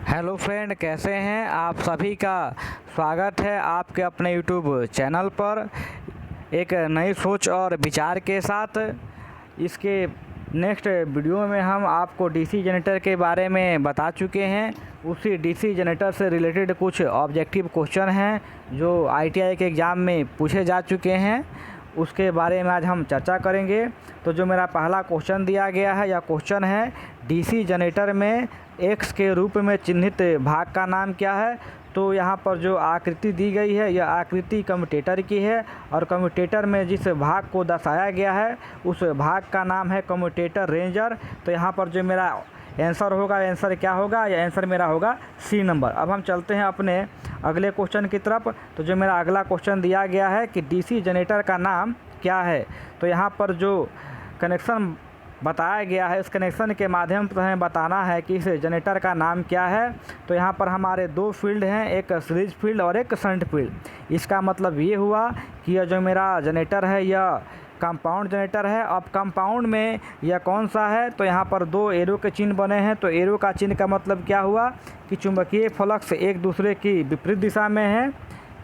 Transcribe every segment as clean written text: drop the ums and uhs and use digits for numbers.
Hello friend, कैसे हैं आप? सभी का स्वागत है आपके अपने यूट्यूब चैनल पर एक नई सोच और विचार के साथ। इसके नेक्स्ट वीडियो में हम आपको डीसी जनरेटर के बारे में बता चुके हैं। उसी डीसी जनरेटर से रिलेटेड कुछ ऑब्जेक्टिव क्वेश्चन हैं जो आईटीआई के एग्ज़ाम में पूछे जा चुके हैं, उसके बारे में आज हम चर्चा करेंगे। तो जो मेरा पहला क्वेश्चन दिया गया है, यह क्वेश्चन है डीसी जनरेटर में एक्स के रूप में चिन्हित भाग का नाम क्या है। तो यहाँ पर जो आकृति दी गई है, यह आकृति कम्यूटेटर की है और कम्यूटेटर में जिस भाग को दर्शाया गया है उस भाग का नाम है कम्यूटेटर रेंजर। तो यहाँ पर जो मेरा आंसर होगा, आंसर क्या होगा? यह आंसर मेरा होगा सी नंबर। अब हम चलते हैं अपने अगले क्वेश्चन की तरफ। तो जो मेरा अगला क्वेश्चन दिया गया है कि डीसी जनरेटर का नाम क्या है। तो यहाँ पर जो कनेक्शन बताया गया है, इस कनेक्शन के माध्यम से हमें बताना है कि इस जनरेटर का नाम क्या है। तो यहाँ पर हमारे दो फील्ड हैं, एक सीरीज फील्ड और एक शंट फील्ड। इसका मतलब ये हुआ कि यह जो मेरा जनरेटर है यह कंपाउंड जनरेटर है। अब कंपाउंड में यह कौन सा है? तो यहाँ पर दो एरो के चिन्ह बने हैं। तो एरो का चिन्ह का मतलब क्या हुआ कि चुंबकीय फ्लक्स एक दूसरे की विपरीत दिशा में है।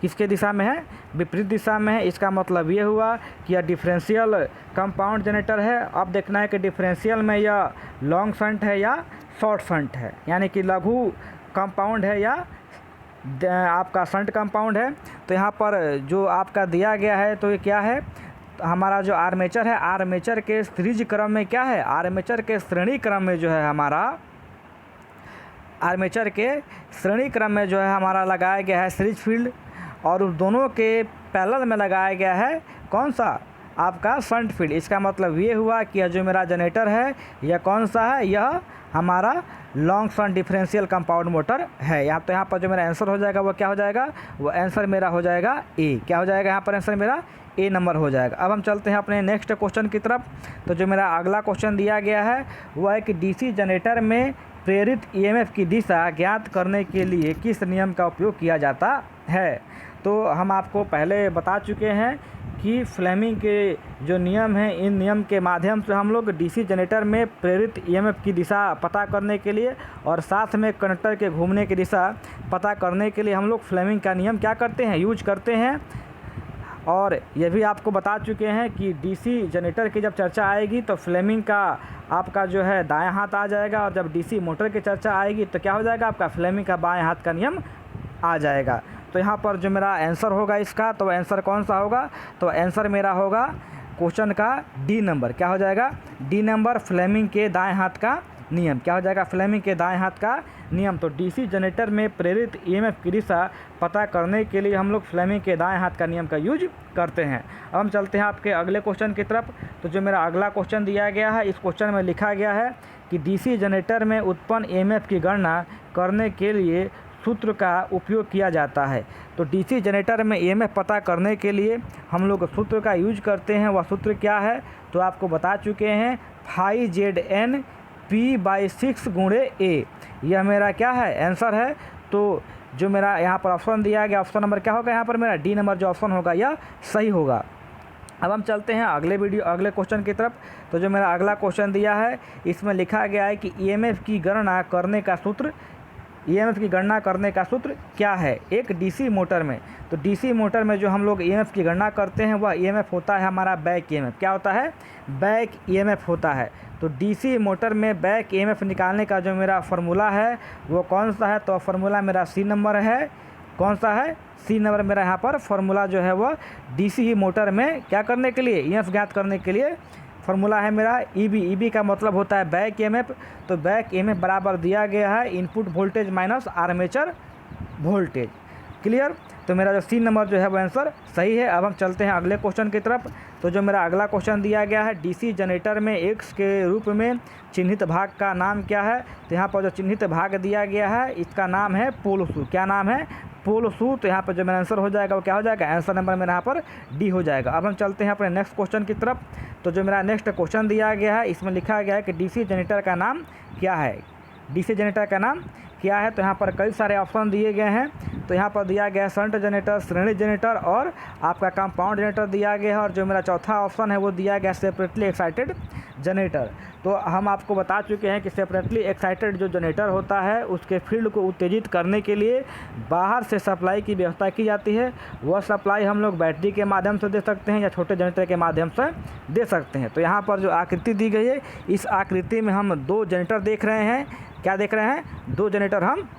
किसके दिशा में है? विपरीत दिशा में है। इसका मतलब ये हुआ कि यह डिफरेंशियल कंपाउंड जनरेटर है। अब देखना है कि डिफरेंशियल में यह लॉन्ग शंट है या शॉर्ट शंट है, यानी कि लघु कंपाउंड है या आपका शंट कंपाउंड है। तो यहाँ पर जो आपका दिया गया है तो ये क्या है? हमारा जो आर्मेचर है, आर्मेचर के सीरीज क्रम में क्या है? आर्मेचर के श्रेणी क्रम में जो है हमारा आर्मेचर के श्रेणी क्रम में जो है हमारा लगाया गया है सीरीज फील्ड, और उस दोनों के पैरेलल में लगाया गया है कौन सा? आपका शंट फील्ड। इसका मतलब ये हुआ कि यह जो मेरा जनरेटर है यह कौन सा है? यह हमारा long shunt differential compound motor है। यहाँ तो यहाँ पर जो मेरा आंसर हो जाएगा वो क्या हो जाएगा? वो आंसर मेरा हो जाएगा ए। क्या हो जाएगा यहाँ पर? आंसर मेरा ए नंबर हो जाएगा। अब हम चलते हैं अपने नेक्स्ट क्वेश्चन की तरफ। तो जो मेरा अगला क्वेश्चन दिया गया है वह है कि डीसी जनरेटर में प्रेरित ईएमएफ की दिशा ज्ञात करने के लिए किस नियम का उपयोग किया जाता है। तो हम आपको पहले बता चुके हैं कि फ्लेमिंग के जो नियम हैं, इन नियम के माध्यम से हम लोग डीसी जनरेटर में प्रेरित ईएमएफ की दिशा पता करने के लिए और साथ में कंडक्टर के घूमने की दिशा पता करने के लिए हम लोग फ्लेमिंग का नियम क्या करते हैं? यूज करते हैं। और यह भी आपको बता चुके हैं कि डीसी जनरेटर की जब चर्चा आएगी तो फ्लेमिंग का आपका जो है दायां हाथ आ जाएगा, और जब डीसी मोटर की चर्चा आएगी तो क्या हो जाएगा? आपका फ्लेमिंग का बाएं हाथ का नियम आ जाएगा। तो यहाँ पर जो मेरा आंसर होगा इसका, तो आंसर कौन सा होगा? तो आंसर मेरा होगा क्वेश्चन का डी नंबर। क्या हो जाएगा? डी नंबर, फ्लेमिंग के दाएं हाथ का नियम। क्या हो जाएगा? फ्लेमिंग के दाएं हाथ का नियम। तो डीसी जनरेटर में प्रेरित ईएमएफ की दिशा पता करने के लिए हम लोग फ्लेमिंग के दाएं हाथ का नियम का यूज करते हैं। अब हम चलते हैं आपके अगले क्वेश्चन की तरफ। तो जो मेरा अगला क्वेश्चन दिया गया है, इस क्वेश्चन में लिखा गया है कि डीसी जनरेटर में उत्पन्न ईएमएफ की गणना करने के लिए सूत्र का उपयोग किया जाता है। तो डीसी जनरेटर में ईएमएफ पता करने के लिए हम लोग सूत्र का यूज करते हैं। वह सूत्र क्या है? तो आपको बता चुके हैं, फाई ZN P/6 गुणे ए। यह मेरा क्या है? आंसर है। तो जो मेरा यहाँ पर ऑप्शन दिया गया, ऑप्शन नंबर क्या होगा? यहाँ पर मेरा डी नंबर जो ऑप्शन होगा यह सही होगा। अब हम चलते हैं अगले क्वेश्चन की तरफ। तो जो मेरा अगला क्वेश्चन दिया है इसमें लिखा गया है कि ईएमएफ की गणना करने का सूत्र, ईएमएफ की गणना करने का सूत्र क्या है एक डीसी मोटर में। तो डीसी मोटर में जो हम लोग ईएमएफ की गणना करते हैं वह ईएमएफ होता है हमारा बैक ईएमएफ। क्या होता है? बैक ईएमएफ होता है। तो डीसी मोटर में बैक ईएमएफ निकालने का जो मेरा फार्मूला है वो कौन सा है? तो फार्मूला मेरा सी नंबर है। कौन सा है? सी नंबर मेरा यहाँ पर फार्मूला जो है वह डीसी मोटर में क्या करने के लिए? ईएमएफ ज्ञात करने के लिए फार्मूला है मेरा ईबी। ईबी का मतलब होता है बैक ईएमएफ। तो बैक ईएमएफ बराबर दिया गया है input voltage minus armature voltage. Clear? तो मेरा जो सी नंबर जो है वो आंसर सही है। अब हम चलते हैं अगले क्वेश्चन की तरफ। तो जो मेरा अगला क्वेश्चन दिया गया है, डीसी जनरेटर में एक्स के रूप में चिन्हित भाग का नाम क्या है। तो यहाँ पर जो चिन्हित भाग दिया गया है इसका नाम है पोल शू। क्या नाम है? पोल शू। तो यहाँ पर जो मेरा आंसर हो जाएगा वो क्या हो जाएगा? आंसर नंबर मेरा यहाँ पर डी हो जाएगा। अब हम चलते हैं अपने नेक्स्ट क्वेश्चन की तरफ। तो जो मेरा नेक्स्ट क्वेश्चन दिया गया है इसमें लिखा गया है कि डीसी जनरेटर का नाम क्या है। डीसी जनरेटर का नाम क्या है? तो यहाँ पर कई सारे ऑप्शन दिए गए हैं। तो यहाँ पर दिया गया है शंट जनरेटर, श्रेणी जनरेटर और आपका कंपाउंड जनरेटर दिया गया है। और जो मेरा चौथा ऑप्शन है वो दिया गया सेपरेटली एक्साइटेड जनरेटर। तो हम आपको बता चुके हैं कि सेपरेटली एक्साइटेड जो जनरेटर होता है उसके फील्ड को उत्तेजित करने के लिए बाहर से सप्लाई की व्यवस्था की जाती है। वह सप्लाई हम लोग बैटरी के माध्यम से दे सकते हैं या छोटे जनरेटर के माध्यम से दे सकते हैं। तो यहाँ पर जो आकृति दी गई है, इस आकृति में हम 2 जनरेटर देख रहे हैं। क्या देख रहे हैं? 2 जनरेटर हम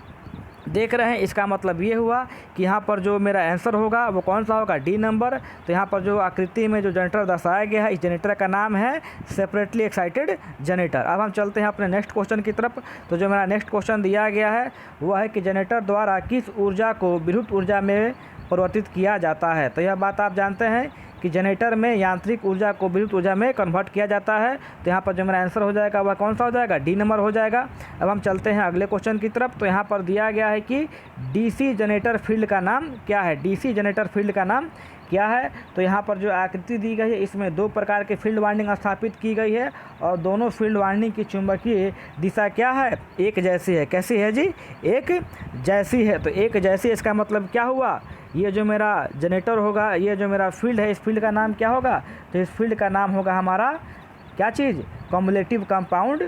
देख रहे हैं। इसका मतलब ये हुआ कि यहाँ पर जो मेरा आंसर होगा वो कौन सा होगा? D number. तो यहाँ पर जो आकृति में जो जनरेटर दर्शाया गया है, इस जनरेटर का नाम है सेपरेटली एक्साइटेड जनरेटर। अब हम चलते हैं अपने नेक्स्ट क्वेश्चन की तरफ। तो जो मेरा नेक्स्ट क्वेश्चन दिया गया है वह है कि जनरेटर द्वारा किस ऊर्जा को विद्युत ऊर्जा में परिवर्तित किया जाता है। तो यह बात आप जानते हैं कि जनरेटर में यांत्रिक ऊर्जा को विद्युत ऊर्जा में कन्वर्ट किया जाता है। तो यहाँ पर जो मेरा आंसर हो जाएगा वह कौन सा हो जाएगा? डी नंबर हो जाएगा। अब हम चलते हैं अगले क्वेश्चन की तरफ। तो यहाँ पर दिया गया है कि डीसी जनरेटर फील्ड का नाम क्या है? डीसी जनरेटर फील्ड का नाम क्या है? तो यहाँ पर जो आकृति दी गई है इसमें 2 प्रकार के फील्ड वाइंडिंग स्थापित की गई है और दोनों फील्ड वाइंडिंग की चुंबकीय दिशा क्या है? एक जैसी है। कैसी है जी? एक जैसी है। तो एक जैसी, इसका मतलब क्या हुआ? ये जो मेरा जनरेटर होगा, ये जो मेरा फील्ड है, इस फील्ड का नाम क्या होगा? तो इस फील्ड का नाम होगा हमारा क्या चीज़? Cumulative compound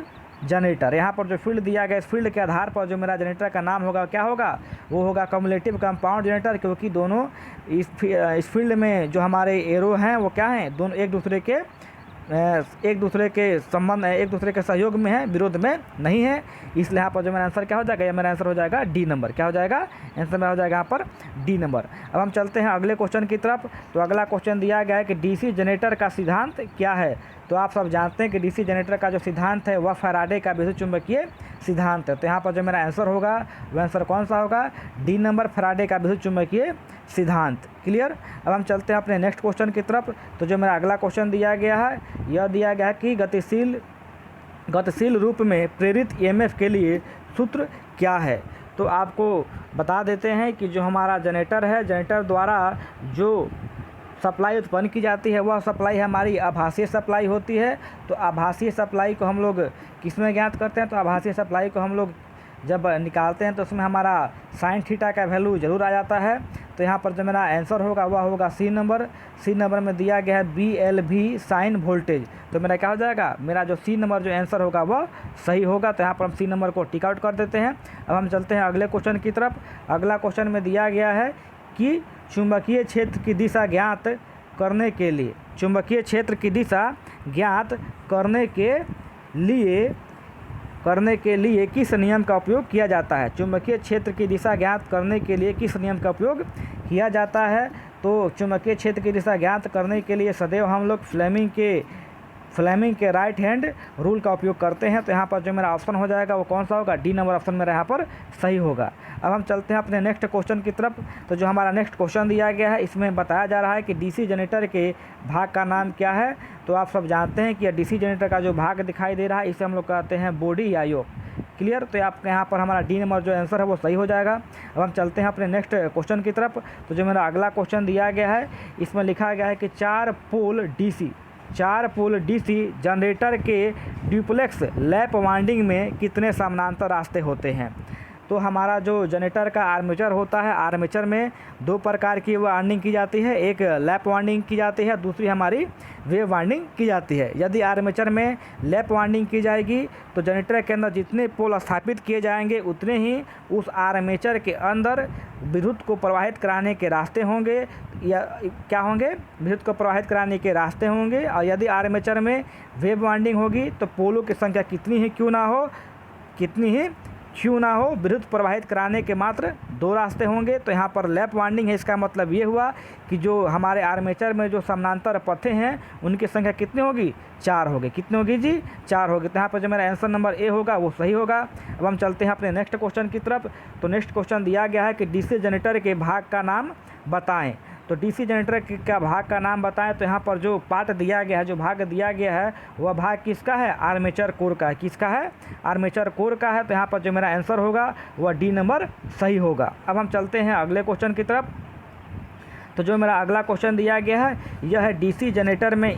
generator. यहाँ पर जो फील्ड दिया गया, इस फील्ड के आधार पर जो मेरा जनरेटर का नाम होगा क्या होगा? वो होगा कम्युलेटिव कंपाउंड जनरेटर, क्योंकि दोनों इस फील्ड में जो हमारे एरो हैं वो क्या हैं? दोनों एक दूसरे के संबंध, एक दूसरे के सहयोग में है, विरोध में नहीं है। इसलिए यहाँ पर जो मेरा आंसर क्या हो जाएगा? या मेरा आंसर हो जाएगा डी नंबर। क्या हो जाएगा? आंसर मेरा हो जाएगा यहाँ पर डी नंबर। अब हम चलते हैं अगले क्वेश्चन की तरफ। तो अगला क्वेश्चन दिया गया है कि डीसी जनरेटर का सिद्धांत क्या है। तो आप सब जानते हैं कि डीसी जनरेटर का जो सिद्धांत है वह फैराडे का विद्युत चुंबकीय सिद्धांत है। तो यहाँ पर जो मेरा आंसर होगा वह आंसर कौन सा होगा? डी नंबर, फैराडे का विद्युत चुंबकीय सिद्धांत। क्लियर। अब हम चलते हैं अपने नेक्स्ट क्वेश्चन की तरफ। तो जो मेरा अगला क्वेश्चन दिया गया है, यह दिया गया है कि गतिशील रूप में प्रेरित ईएमएफ के लिए सूत्र क्या है। तो आपको बता देते हैं कि जो हमारा जनरेटर है, जनरेटर द्वारा जो सप्लाई उत्पन्न की जाती है वह सप्लाई हमारी आभासीय सप्लाई होती है। तो आभासीय सप्लाई को हम लोग किस में ज्ञात करते हैं? तो आभासीय सप्लाई को हम लोग जब निकालते हैं तो उसमें हमारा साइन थीटा का वैल्यू ज़रूर आ जाता है। तो यहाँ पर जो मेरा आंसर होगा वह होगा सी नंबर। सी नंबर में दिया गया है BLV साइन वोल्टेज। तो मेरा क्या हो जाएगा? मेरा जो सी नंबर जो आंसर होगा वह सही होगा। तो यहाँ पर हम सी नंबर को टिक आउट कर देते हैं। अब हम चलते हैं अगले क्वेश्चन की तरफ। अगला क्वेश्चन में दिया गया है कि चुंबकीय क्षेत्र की दिशा ज्ञात करने के लिए, चुंबकीय क्षेत्र की दिशा ज्ञात करने के लिए किस नियम का उपयोग किया जाता है? चुंबकीय क्षेत्र की दिशा ज्ञात करने के लिए किस नियम का उपयोग किया जाता है? तो चुंबकीय क्षेत्र की दिशा ज्ञात करने के लिए सदैव हम लोग फ्लेमिंग के राइट हैंड रूल का उपयोग करते हैं। तो यहाँ पर जो मेरा ऑप्शन हो जाएगा वो कौन सा होगा? डी नंबर ऑप्शन मेरा यहाँ पर सही होगा। अब हम चलते हैं अपने नेक्स्ट क्वेश्चन की तरफ। तो जो हमारा नेक्स्ट क्वेश्चन दिया गया है इसमें बताया जा रहा है कि डीसी जनरेटर के भाग का नाम क्या है। तो आप सब जानते हैं कि डीसी जनरेटर का जो भाग दिखाई दे रहा है इसे हम लोग कहते हैं बॉडी या योक। क्लियर। तो आपके यहाँ पर हमारा डी नंबर जो आंसर है वो सही हो जाएगा। अब हम चलते हैं अपने नेक्स्ट क्वेश्चन की तरफ। तो जो मेरा अगला क्वेश्चन दिया गया है इसमें लिखा गया है कि 4 पोल डीसी जनरेटर के ड्यूप्लेक्स लैप वाइंडिंग में कितने समानांतर रास्ते होते हैं। तो हमारा जो जनरेटर का आर्मेचर होता है, आर्मेचर में 2 प्रकार की वाइंडिंग की जाती है। एक लैप वाइंडिंग की जाती है, दूसरी हमारी वेव वाइंडिंग की जाती है। यदि आर्मेचर में लैप वाइंडिंग की जाएगी तो जनरेटर के अंदर जितने पोल स्थापित किए जाएंगे उतने ही उस आर्मेचर के अंदर विद्युत को प्रवाहित कराने के रास्ते होंगे, या क्या होंगे? विद्युत को प्रवाहित कराने के रास्ते होंगे। और यदि आर्मेचर में वेव वाइंडिंग होगी तो पोलों की संख्या कितनी ही क्यों ना हो, विद्युत प्रवाहित कराने के मात्र 2 रास्ते होंगे। तो यहाँ पर लैप वाइंडिंग है, इसका मतलब ये हुआ कि जो हमारे आर्मेचर में जो समानांतर पथें हैं उनकी संख्या कितनी होगी? 4 होगी। कितनी होगी जी? 4 होगी। तो यहाँ पर जो मेरा आंसर नंबर ए होगा वो सही होगा। अब हम चलते हैं अपने नेक्स्ट क्वेश्चन की तरफ। तो नेक्स्ट क्वेश्चन दिया गया है कि डीसी जनरेटर के भाग का नाम बताएं। तो डीसी जनरेटर का भाग का नाम बताएं। तो यहाँ पर जो पार्ट दिया गया है, जो भाग दिया गया है वह भाग किसका है? आर्मेचर कोर का है। किसका है? आर्मेचर कोर का है। तो यहाँ पर जो मेरा आंसर होगा वह डी नंबर सही होगा। अब हम चलते हैं अगले क्वेश्चन की तरफ। तो जो मेरा अगला क्वेश्चन दिया गया है यह है डीसी जनरेटर में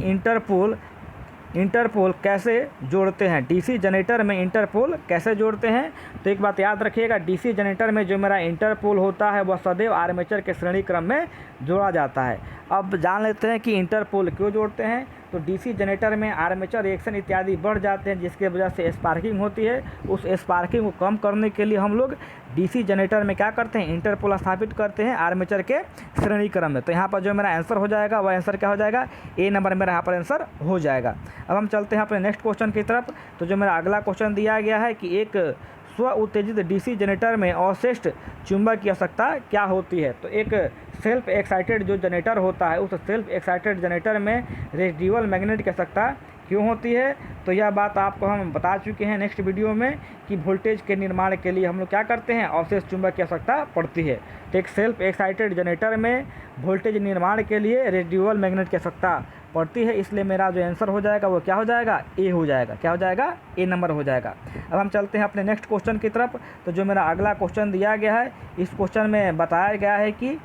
इंटरपोल कैसे जोड़ते हैं। डीसी जनरेटर में इंटरपोल कैसे जोड़ते हैं? तो एक बात याद रखिएगा, डीसी जनरेटर में जो मेरा इंटरपोल होता है वह सदैव आर्मेचर के श्रेणी क्रम में जोड़ा जाता है। अब जान लेते हैं कि इंटरपोल क्यों जोड़ते हैं। तो डीसी जनरेटर में आर्मेचर रिएक्शन इत्यादि बढ़ जाते हैं, जिसके वजह से स्पार्किंग होती है। उस स्पार्किंग को कम करने के लिए हम लोग डीसी जनरेटर में क्या करते हैं, इंटरपोल स्थापित करते हैं आर्मेचर के श्रेणी क्रम में। तो यहाँ पर जो मेरा आंसर हो जाएगा वह आंसर क्या हो जाएगा, ए नंबर मेरा यहाँ पर आंसर हो जाएगा। अब हम चलते हैं अपने नेक्स्ट क्वेश्चन की तरफ। तो जो मेरा अगला क्वेश्चन दिया गया है कि एक स्व उत्तेजित डीसी जनरेटर में अवशिष्ट चुंबक की आवश्यकता क्या होती है। तो एक सेल्फ एक्साइटेड जो जनरेटर होता है, उस सेल्फ एक्साइटेड जनरेटर में रेसिडुअल मैग्नेट की आवश्यकता क्यों होती है। तो यह बात आपको हम बता चुके हैं नेक्स्ट वीडियो में कि वोल्टेज के निर्माण के लिए हम लोग क्या करते हैं, अवशिष्ट चुंबक की आवश्यकता पड़ती है। तो एक सेल्फ एक्साइटेड जनरेटर में वोल्टेज निर्माण के लिए रेसिडुअल मैग्नेट की आवश्यकता पड़ती है, इसलिए मेरा जो आंसर हो जाएगा वो क्या हो जाएगा, ए हो जाएगा। क्या हो जाएगा, ए नंबर हो जाएगा। अब हम चलते हैं अपने नेक्स्ट क्वेश्चन की तरफ। तो जो मेरा अगला क्वेश्चन दिया गया है, इस क्वेश्चन में बताया गया है कि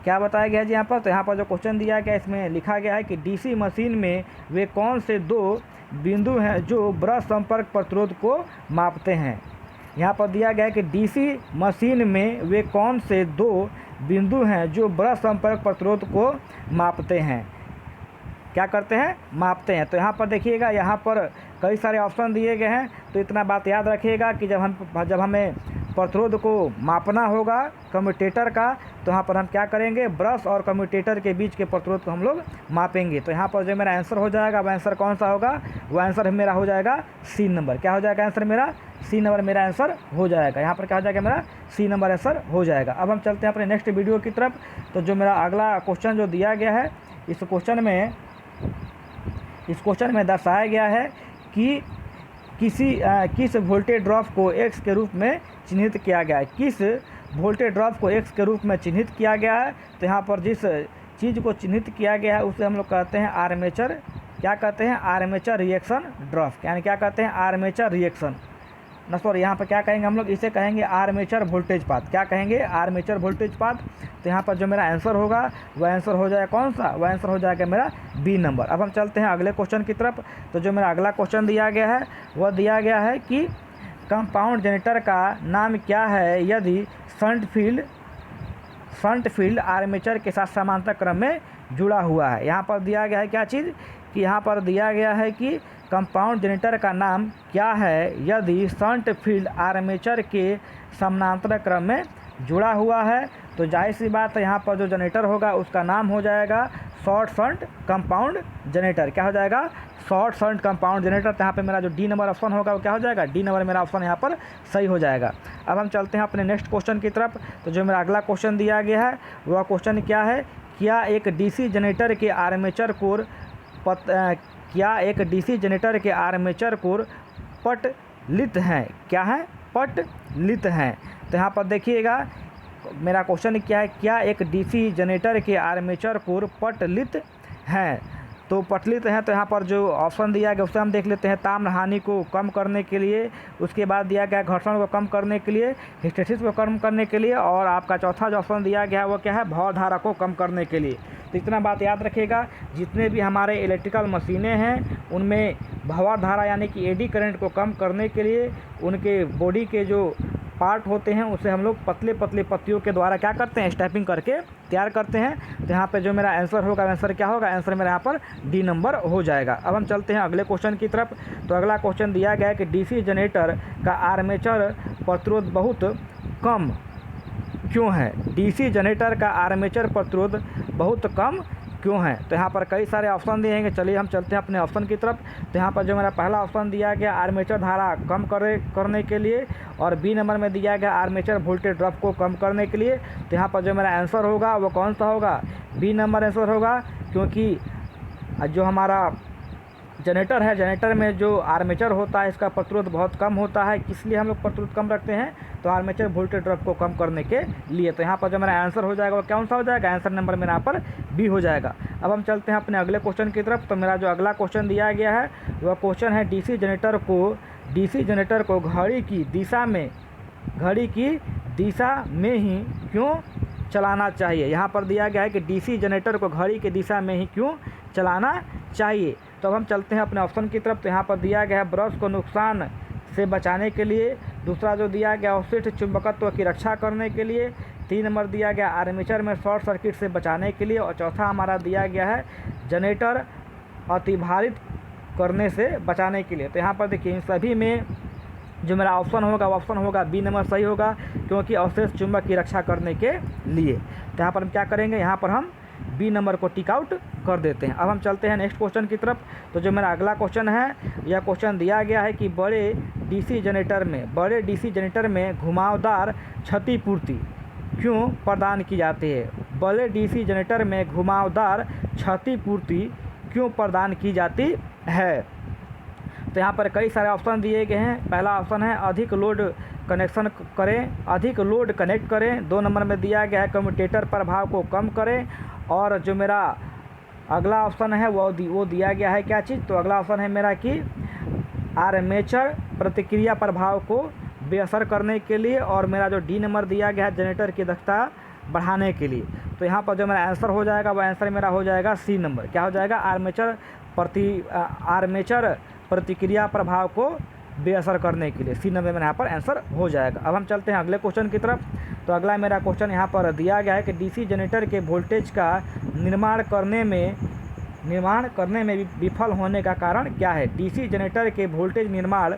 क्या बताया गया है जी यहाँ पर। तो यहाँ पर जो क्वेश्चन दिया गया है इसमें लिखा गया है कि डीसी मशीन में वे कौन से दो बिंदु हैं जो ब्रश संपर्क प्रतिरोध को मापते हैं। यहाँ पर दिया गया है कि डीसी मशीन में वे कौन से दो बिंदु हैं जो ब्रश संपर्क प्रतिरोध को मापते हैं, क्या करते हैं, मापते हैं। तो यहाँ पर देखिएगा, यहाँ पर कई सारे ऑप्शन दिए गए हैं। तो इतना बात याद रखिएगा कि जब हमें प्रतिरोध को मापना होगा कम्यूटेटर का, तो यहाँ पर हम क्या करेंगे, ब्रश और कम्यूटेटर के बीच के प्रतिरोध को हम लोग मापेंगे। तो यहाँ पर जो मेरा आंसर हो जाएगा वह आंसर कौन सा होगा, वह आंसर मेरा हो जाएगा सी नंबर। क्या हो जाएगा आंसर मेरा, सी नंबर मेरा आंसर हो जाएगा। यहाँ पर क्या हो जाएगा, मेरा सी नंबर आंसर हो जाएगा। अब हम चलते हैं अपने नेक्स्ट वीडियो की तरफ। तो जो मेरा अगला क्वेश्चन जो दिया गया है, इस क्वेश्चन में दर्शाया गया है कि किस वोल्टेज ड्रॉप को एक्स के रूप में चिन्हित किया गया है। किस वोल्टेज ड्रॉप को एक्स के रूप में चिन्हित किया गया है। तो यहाँ पर जिस चीज़ को चिन्हित किया गया है उसे हम लोग कहते हैं आर्मेचर, क्या कहते हैं, आर्मेचर रिएक्शन ड्रॉप, यानी क्या कहते हैं, आर्मेचर रिएक्शन सॉरी यहाँ पर क्या कहेंगे हम लोग, इसे कहेंगे आर्मेचर वोल्टेज पाथ। क्या कहेंगे, आर्मेचर वोल्टेज पाथ। तो यहाँ पर जो मेरा आंसर होगा वह आंसर हो जाएगा कौन सा, वह आंसर हो जाएगा मेरा बी नंबर। अब हम चलते हैं अगले क्वेश्चन की तरफ। तो जो मेरा अगला क्वेश्चन दिया गया है वह दिया गया है कि कंपाउंड जनरेटर का नाम क्या है यदि शंट फील्ड आर्मेचर के साथ समांतर क्रम में जुड़ा हुआ है। यहाँ पर दिया गया है क्या चीज़, कि यहाँ पर दिया गया है कि कंपाउंड जनरेटर का नाम क्या है यदि शंट फील्ड आर्मेचर के समानांतर क्रम में जुड़ा हुआ है। तो जाहिर सी बात है, यहाँ पर जो जनरेटर होगा उसका नाम हो जाएगा शॉर्ट शंट कंपाउंड जनरेटर। क्या हो जाएगा, शॉर्ट शंट कंपाउंड जनरेटर। तो यहाँ पे मेरा जो डी नंबर ऑप्शन होगा वो क्या हो जाएगा, डी नंबर मेरा ऑप्शन यहाँ पर सही हो जाएगा। अब हम चलते हैं अपने नेक्स्ट क्वेश्चन की तरफ। तो जो मेरा अगला क्वेश्चन दिया गया है वह क्वेश्चन क्या है, क्या एक डीसी जनरेटर के आर्मेचर कोर पटलित हैं, क्या है, पटलित हैं। तो यहाँ पर देखिएगा मेरा क्वेश्चन क्या है, क्या एक डीसी जनरेटर के आर्मेचर कोर पटलित हैं। तो पटलित हैं, तो यहाँ पर जो ऑप्शन दिया गया उससे हम देख लेते हैं। ताम्र हानि को कम करने के लिए, उसके बाद दिया गया घर्षण को कम करने के लिए, हिस्टैरिसीस को कम करने के लिए, और आपका चौथा जो ऑप्शन दिया गया है वो क्या है, भव धारा को कम करने के लिए। तो इतना बात याद रखिएगा, जितने भी हमारे इलेक्ट्रिकल मशीनें हैं उनमें भव धारा यानी कि एडी करंट को कम करने के लिए उनके बॉडी के जो पार्ट होते हैं उसे हम लोग पतले पतले पत्तियों के द्वारा क्या करते हैं, स्टैपिंग करके तैयार करते हैं। तो यहाँ पे जो मेरा आंसर होगा, आंसर क्या होगा, आंसर मेरा यहाँ पर डी नंबर हो जाएगा। अब हम चलते हैं अगले क्वेश्चन की तरफ। तो अगला क्वेश्चन दिया गया है कि डीसी जनरेटर का आर्मेचर प्रतिरोध बहुत कम क्यों है। डीसी जनरेटर का आर्मेचर प्रतिरोध बहुत कम क्यों है। तो यहाँ पर कई सारे ऑप्शन दिए हैं, चलिए हम चलते हैं अपने ऑप्शन की तरफ। तो यहाँ पर जो मेरा पहला ऑप्शन दिया गया आर्मेचर धारा कम करने के लिए, और बी नंबर में दिया गया आर्मेचर वोल्टेज ड्रॉप को कम करने के लिए। तो यहाँ पर जो मेरा आंसर होगा वो कौन सा होगा, बी नंबर आंसर होगा, क्योंकि जो हमारा जनरेटर है, जनरेटर में जो आर्मेचर होता है इसका प्रतिरोध बहुत कम होता है। किस लिए हम लोग प्रतिरोध कम रखते हैं, तो आर्मेचर वोल्टेज ड्रॉप को कम करने के लिए। तो यहाँ पर जो मेरा आंसर हो जाएगा वो कौन सा हो जाएगा, आंसर नंबर मेरा यहाँ पर बी हो जाएगा। अब हम चलते हैं अपने अगले क्वेश्चन की तरफ। तो मेरा जो अगला क्वेश्चन दिया गया है वह क्वेश्चन है डीसी जनरेटर को घड़ी की दिशा में ही क्यों चलाना चाहिए। यहाँ पर दिया गया है कि डीसी जनरेटर को घड़ी की दिशा में ही क्यों चलाना चाहिए। तो अब हम चलते हैं अपने ऑप्शन की तरफ। तो यहाँ पर दिया गया है ब्रश को नुकसान से बचाने के लिए, दूसरा जो दिया गया अवशिष्ट चुंबकत्व की रक्षा करने के लिए, 3 नंबर दिया गया आर्मेचर में शॉर्ट सर्किट से बचाने के लिए, और चौथा हमारा दिया गया है जनरेटर अतिभारित करने से बचाने के लिए। तो यहाँ पर देखिए इन सभी में जो मेरा ऑप्शन होगा वो ऑप्शन होगा बी नंबर सही होगा, क्योंकि अवशेष चुंबक की रक्षा करने के लिए। तो यहाँ पर हम क्या करेंगे, यहाँ पर हम बी नंबर को टिक आउट कर देते हैं। अब हम चलते हैं नेक्स्ट क्वेश्चन की तरफ। तो जो मेरा अगला क्वेश्चन है, यह क्वेश्चन दिया गया है कि बड़े डीसी जनरेटर में घुमावदार क्षतिपूर्ति क्यों प्रदान की जाती है। बड़े डीसी जनरेटर में घुमावदार क्षतिपूर्ति क्यों प्रदान की जाती है। तो यहाँ पर कई सारे ऑप्शन दिए गए हैं। पहला ऑप्शन है अधिक लोड कनेक्ट करें। 2 नंबर में दिया गया है कम्यूटेटर प्रभाव को कम करें। और जो मेरा अगला ऑप्शन है वो दिया गया है क्या चीज़, तो अगला ऑप्शन है मेरा कि आर्मेचर प्रतिक्रिया प्रभाव को बेअसर करने के लिए। और मेरा जो डी नंबर दिया गया है जनरेटर की दक्षता बढ़ाने के लिए। तो यहाँ पर जो मेरा आंसर हो जाएगा वो आंसर मेरा हो जाएगा सी नंबर। क्या हो जाएगा, आर्मेचर प्रतिक्रिया प्रभाव को बेअसर करने के लिए। सी नंबर में यहाँ पर आंसर हो जाएगा। अब हम चलते हैं अगले क्वेश्चन की तरफ। तो अगला मेरा क्वेश्चन यहाँ पर दिया गया है कि डीसी जनरेटर के वोल्टेज का निर्माण करने में विफल होने का कारण क्या है। डीसी जनरेटर के वोल्टेज निर्माण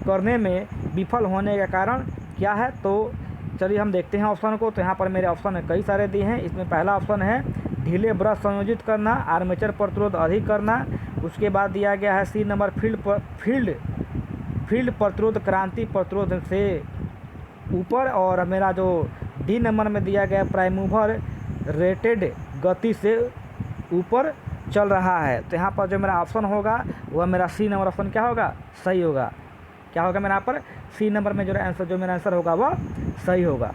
करने में विफल होने का कारण क्या है। तो चलिए हम देखते हैं ऑप्शन को। तो यहाँ पर मेरे ऑप्शन कई सारे दिए हैं। इसमें पहला ऑप्शन है ढीले ब्रश संयोजित करना, आर्मेचर प्रतिरोध अधिक करना। उसके बाद दिया गया है सी नंबर फील्ड प्रतिरोध क्रांति प्रतिरोध से ऊपर। और मेरा जो डी नंबर में दिया गया प्राइम मूवर रेटेड गति से ऊपर चल रहा है। तो यहाँ पर जो मेरा ऑप्शन होगा वह मेरा सी नंबर ऑप्शन क्या होगा, सही होगा। क्या होगा मेरा यहाँ पर सी नंबर में जो मेरा आंसर होगा वह सही होगा।